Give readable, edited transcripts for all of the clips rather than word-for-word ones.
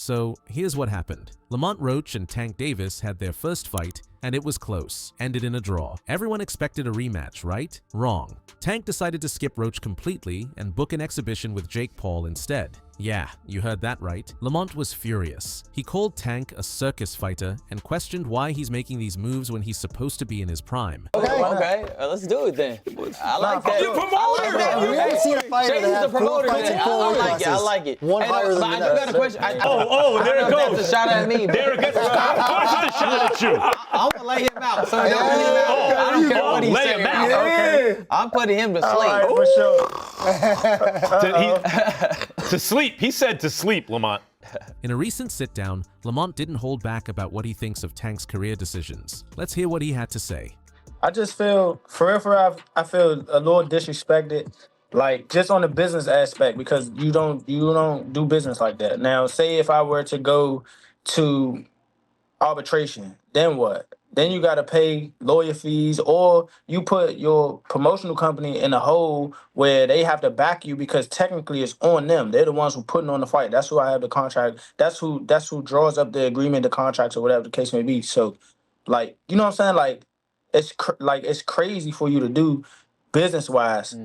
So here's what happened. Lamont Roach and Tank Davis had their first fight, and it was close, ended in a draw. Everyone expected a rematch, right? Wrong. Tank decided to skip Roach completely and book an exhibition with Jake Paul instead. Yeah, you heard that right. Lamont was furious. He called Tank a circus fighter and questioned why he's making these moves when he's supposed to be in his prime. Okay, let's do it then. I like that. You're promoter! We haven't seen a fighter that has promoter. I like it. One higher than I do got a question. There it goes. That's a shot at me. There it goes. Of course it's a shot at you. I'm gonna lay him out. So don't put him out. I don't care what he's lay saying. him out. Okay. I'm putting him to sleep. For sure. To sleep. He said to sleep, Lamont. In a recent sit-down, Lamont didn't hold back about what he thinks of Tank's career decisions. Let's hear what he had to say. I just feel, for real, I feel a little disrespected, like just on the business aspect, because you don't do business like that. Now, say if I were to go to arbitration, then what? Then you got to pay lawyer fees, or you put your promotional company in a hole where they have to back you because technically it's on them. They're the ones who putting on the fight. That's who I have the contract. That's who draws up the agreement, the contracts, or whatever the case may be. So, like, you know what I'm saying? Like, it's crazy for you to do business-wise.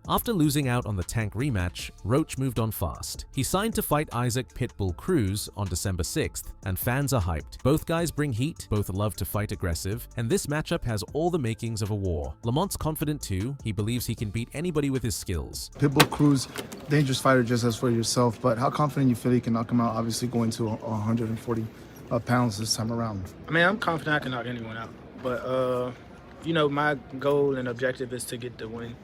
After losing out on the Tank rematch, Roach moved on fast. He signed to fight Isaac Pitbull Cruz on December 6th, and fans are hyped. Both guys bring heat, both love to fight aggressive, and this matchup has all the makings of a war. Lamont's confident too. He believes he can beat anybody with his skills. Pitbull Cruz, dangerous fighter just as for yourself, but how confident you feel you can knock him out, obviously going to 140 pounds this time around? I mean, I'm confident I can knock anyone out. But, you know, my goal and objective is to get the win.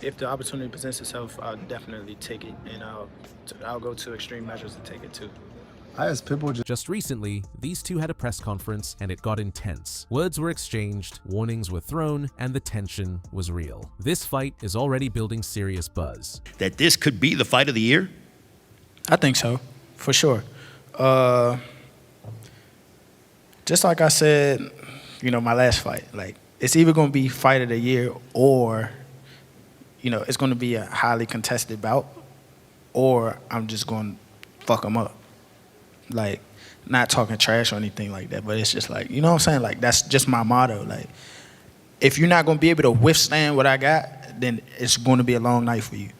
If the opportunity presents itself, I'll definitely take it, and I'll go to extreme measures to take it too. I asked Pitbull Just recently, these two had a press conference and it got intense. Words were exchanged, warnings were thrown, and the tension was real. This fight is already building serious buzz. That this could be the fight of the year? I think so, for sure. Just like I said, you know, my last fight, like, it's either going to be fight of the year or, you know, it's going to be a highly contested bout, or I'm just going to fuck them up. Like, not talking trash or anything like that, but it's just like, you know what I'm saying? Like, that's just my motto. Like, if you're not going to be able to withstand what I got, then it's going to be a long night for you.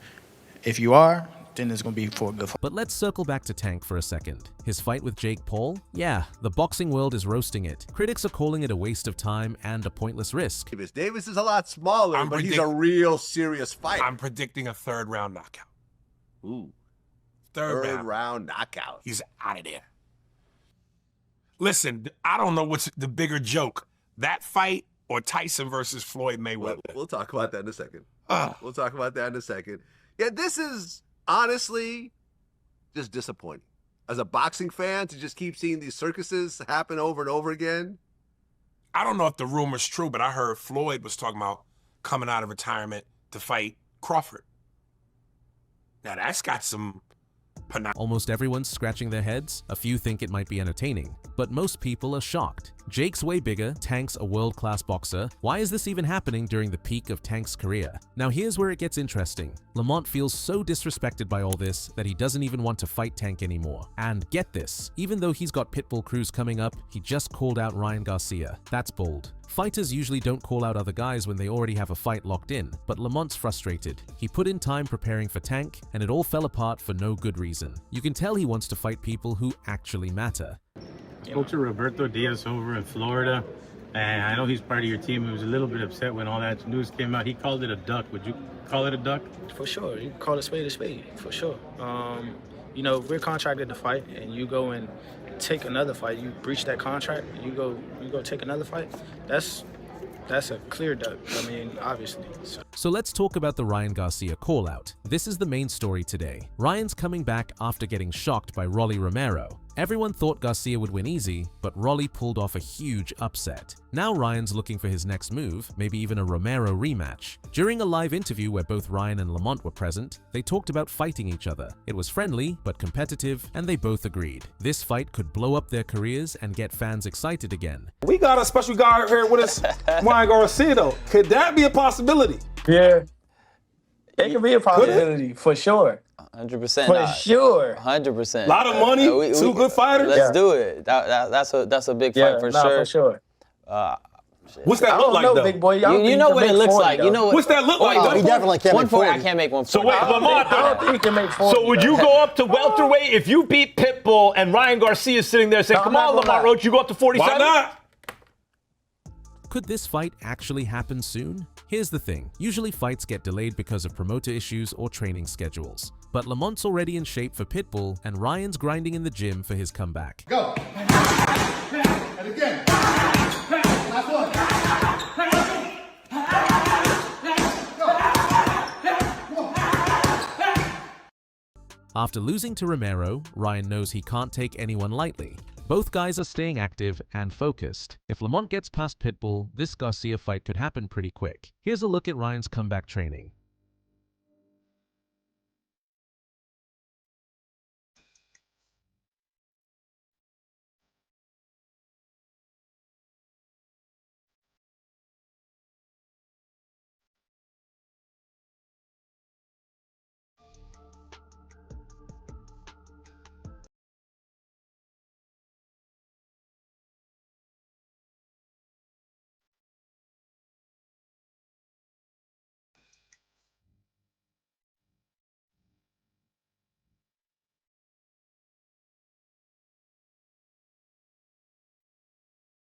If you are, then it's going to be for a good fight. But let's circle back to Tank for a second. His fight with Jake Paul? Yeah, the boxing world is roasting it. Critics are calling it a waste of time and a pointless risk. Davis is a lot smaller, but he's a real serious fight. I'm predicting a third-round knockout. Ooh. Third round knockout. He's out of there. Listen, I don't know what's the bigger joke, that fight or Tyson versus Floyd Mayweather. We'll talk about that in a second. We'll talk about that in a second. Yeah, this is honestly just disappointing. As a boxing fan, to just keep seeing these circuses happen over and over again. I don't know if the rumor's true, but I heard Floyd was talking about coming out of retirement to fight Crawford. Now that's got some... Almost everyone's scratching their heads. A few think it might be entertaining, but most people are shocked. Jake's way bigger, Tank's a world-class boxer. Why is this even happening during the peak of Tank's career? Now here's where it gets interesting. Lamont feels so disrespected by all this that he doesn't even want to fight Tank anymore. And get this, even though he's got Pitbull Cruz coming up, he just called out Ryan Garcia. That's bold. Fighters usually don't call out other guys when they already have a fight locked in, but Lamont's frustrated. He put in time preparing for Tank, and it all fell apart for no good reason. You can tell he wants to fight people who actually matter. Spoke to Roberto Diaz over in Florida, and I know he's part of your team. He was a little bit upset when all that news came out. He called it a duck. Would you call it a duck? For sure. You can call it a spade, for sure. You know, we're contracted to fight, and you go and take another fight. You breach that contract, you go take another fight. That's a clear duck. I mean, obviously. So let's talk about the Ryan Garcia call-out. This is the main story today. Ryan's coming back after getting shocked by Rolly Romero. Everyone thought Garcia would win easy, but Rolly pulled off a huge upset. Now Ryan's looking for his next move, maybe even a Romero rematch. During a live interview where both Ryan and Lamont were present, they talked about fighting each other. It was friendly, but competitive, and they both agreed. This fight could blow up their careers and get fans excited again. We got a special guy here with us, Ryan Garcia, though. Could that be a possibility? Yeah. It could be a possibility, for sure. 100%. For sure. 100%. A lot of money, two good fighters. Let's do it. That's a big fight for sure. For sure. What's that I look don't like know, though? big boy. You know what it looks like. You know what? What's that look like though? He definitely can't make 140. 40. I can't make 140. So wait, Lamont. I don't think he can make 40. So would you go up to welterweight if you beat Pitbull and Ryan Garcia is sitting there saying, No, "Come I'm on, not gonna Lamont lie. Roach, you go up to 47"? Why not? Could this fight actually happen soon? Here's the thing, usually fights get delayed because of promoter issues or training schedules. But Lamont's already in shape for Pitbull and Ryan's grinding in the gym for his comeback. Go. And again. Last one. After losing to Romero, Ryan knows he can't take anyone lightly. Both guys are staying active and focused. If Lamont gets past Pitbull, this Garcia fight could happen pretty quick. Here's a look at Ryan's comeback training.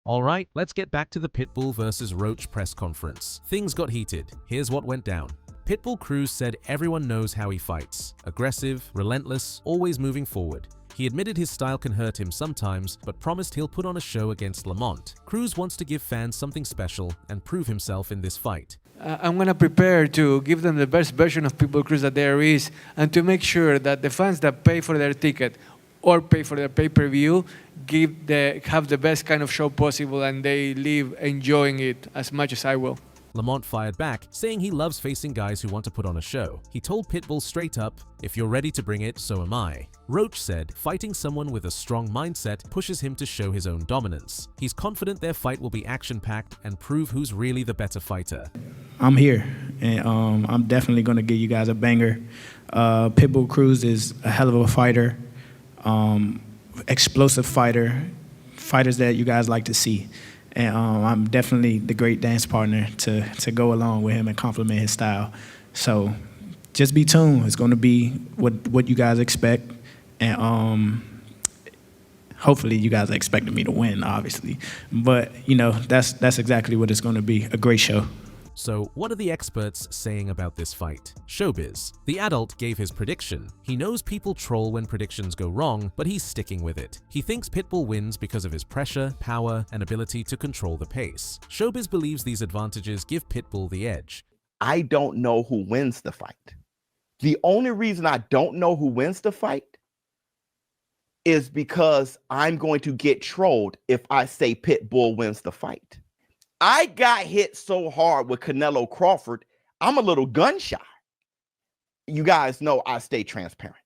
Alright, let's get back to the Pitbull vs. Roach press conference. Things got heated. Here's what went down. Pitbull Cruz said everyone knows how he fights. Aggressive, relentless, always moving forward. He admitted his style can hurt him sometimes, but promised he'll put on a show against Lamont. Cruz wants to give fans something special and prove himself in this fight. I'm going to prepare to give them the best version of Pitbull Cruz that there is, and to make sure that the fans that pay for their ticket or pay for their pay-per-view have the best kind of show possible, and they leave enjoying it as much as I will. Lamont fired back, saying he loves facing guys who want to put on a show. He told Pitbull straight up, "If you're ready to bring it, so am I." Roach said fighting someone with a strong mindset pushes him to show his own dominance. He's confident their fight will be action-packed and prove who's really the better fighter. I'm here, and I'm definitely going to give you guys a banger. Pitbull Cruz is a hell of a fighter, explosive fighter, fighters that you guys like to see. And I'm definitely the great dance partner to go along with him and complement his style. So just be tuned. It's going to be what you guys expect. And hopefully you guys are expecting me to win, obviously. But, you know, that's exactly what it's going to be, a great show. So, what are the experts saying about this fight? Showbiz. The adult gave his prediction. He knows people troll when predictions go wrong, but he's sticking with it. He thinks Pitbull wins because of his pressure, power, and ability to control the pace. Showbiz believes these advantages give Pitbull the edge. I don't know who wins the fight. The only reason I don't know who wins the fight is because I'm going to get trolled if I say Pitbull wins the fight. I got hit so hard with Canelo Crawford, I'm a little gun shy. You guys know I stay transparent.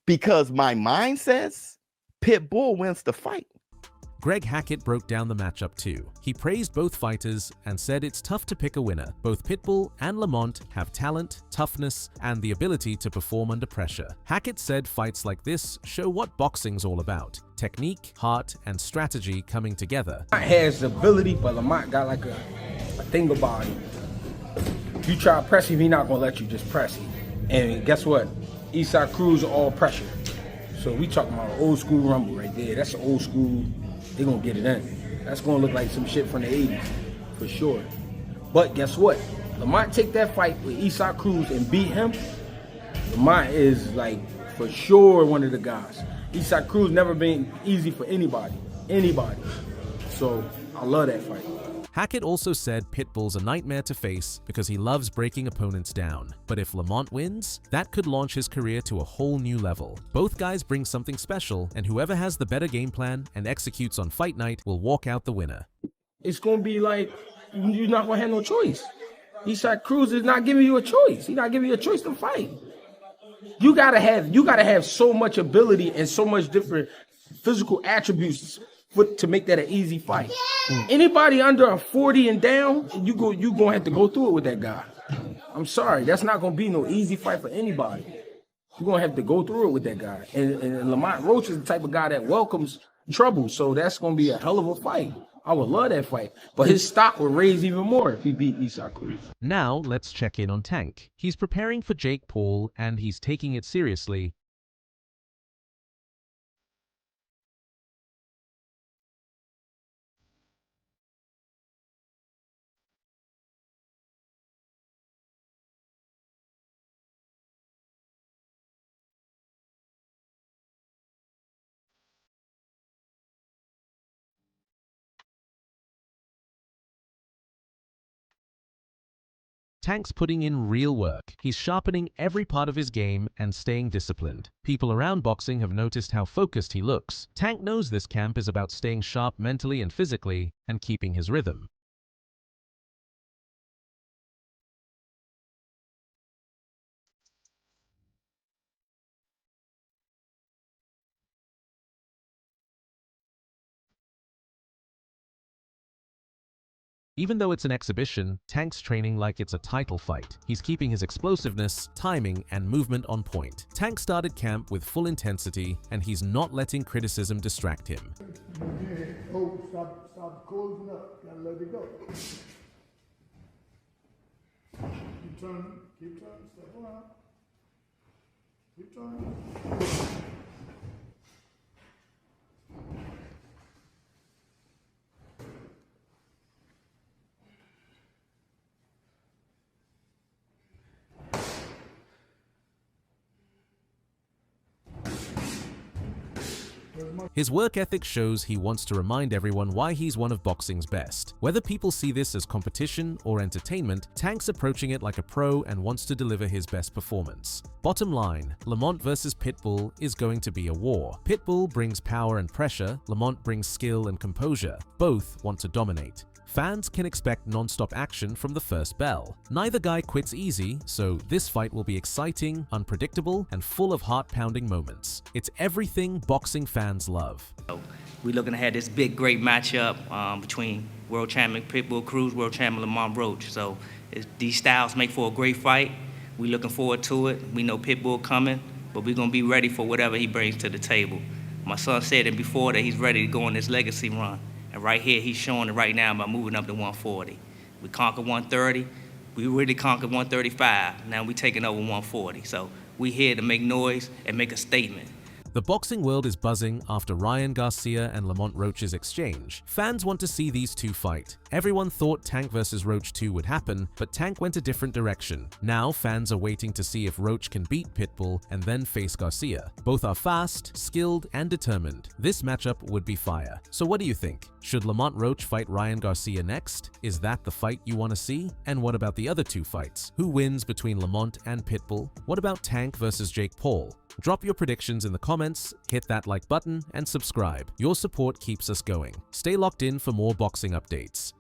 Because my mind says Pitbull wins the fight. Greg Hackett broke down the matchup too. He praised both fighters and said it's tough to pick a winner. Both Pitbull and Lamont have talent, toughness, and the ability to perform under pressure. Hackett said fights like this show what boxing's all about. Technique, heart, and strategy coming together. Lamont has the ability, but Lamont got like a thing about him. You try to press him, he's not gonna let you just press him. And guess what? Eastside Cruz all pressure. So we talking about an old school rumble right there. That's an old school. They're gonna get it in. That's gonna look like some shit from the 80s, for sure. But guess what? Lamont take that fight with Eastside Cruz and beat him. Lamont is like, for sure, one of the guys. Eastside Cruz never been easy for anybody. So I love that fight. Hackett also said Pitbull's a nightmare to face because he loves breaking opponents down. But if Lamont wins, that could launch his career to a whole new level. Both guys bring something special, and whoever has the better game plan and executes on fight night will walk out the winner. It's gonna be like, you're not gonna have no choice. Eastside Cruz is not giving you a choice. He's not giving you a choice to fight. You gotta have so much ability and so much different physical attributes to make that an easy fight. Anybody under a 40 and down, you gonna have to go through it with that guy. I'm sorry, that's not gonna be no easy fight for anybody. You're gonna have to go through it with that guy. And Lamont Roach is the type of guy that welcomes trouble, so that's gonna be a hell of a fight. I would love that fight, but his stock would raise even more if he beat Isaac Cruz. Now let's check in on Tank. He's preparing for Jake Paul and he's taking it seriously. Tank's putting in real work. He's sharpening every part of his game and staying disciplined. People around boxing have noticed how focused he looks. Tank knows this camp is about staying sharp mentally and physically and keeping his rhythm. Even though it's an exhibition, Tank's training like it's a title fight. He's keeping his explosiveness, timing, and movement on point. Tank started camp with full intensity, and he's not letting criticism distract him. Oh, stop closing up. Gotta let it go. Keep turning, step around. Keep turning. His work ethic shows he wants to remind everyone why he's one of boxing's best. Whether people see this as competition or entertainment, Tank's approaching it like a pro and wants to deliver his best performance. Bottom line, Lamont versus Pitbull is going to be a war. Pitbull brings power and pressure, Lamont brings skill and composure. Both want to dominate. Fans can expect non-stop action from the first bell. Neither guy quits easy, so this fight will be exciting, unpredictable, and full of heart-pounding moments. It's everything boxing fans love. We're looking to have this big, great matchup between world champion Pitbull Cruz, world champion Lamont Roach. So these styles make for a great fight. We're looking forward to it. We know Pitbull coming, but we're going to be ready for whatever he brings to the table. My son said it before that he's ready to go on this legacy run. And right here, he's showing it right now by moving up to 140. We conquered 130. We really conquered 135. Now we're taking over 140. So we're here to make noise and make a statement. The boxing world is buzzing after Ryan Garcia and Lamont Roach's exchange. Fans want to see these two fight. Everyone thought Tank vs Roach 2 would happen, but Tank went a different direction. Now fans are waiting to see if Roach can beat Pitbull and then face Garcia. Both are fast, skilled, and determined. This matchup would be fire. So what do you think? Should Lamont Roach fight Ryan Garcia next? Is that the fight you want to see? And what about the other two fights? Who wins between Lamont and Pitbull? What about Tank vs Jake Paul? Drop your predictions in the comments, hit that like button, and subscribe. Your support keeps us going. Stay locked in for more boxing updates.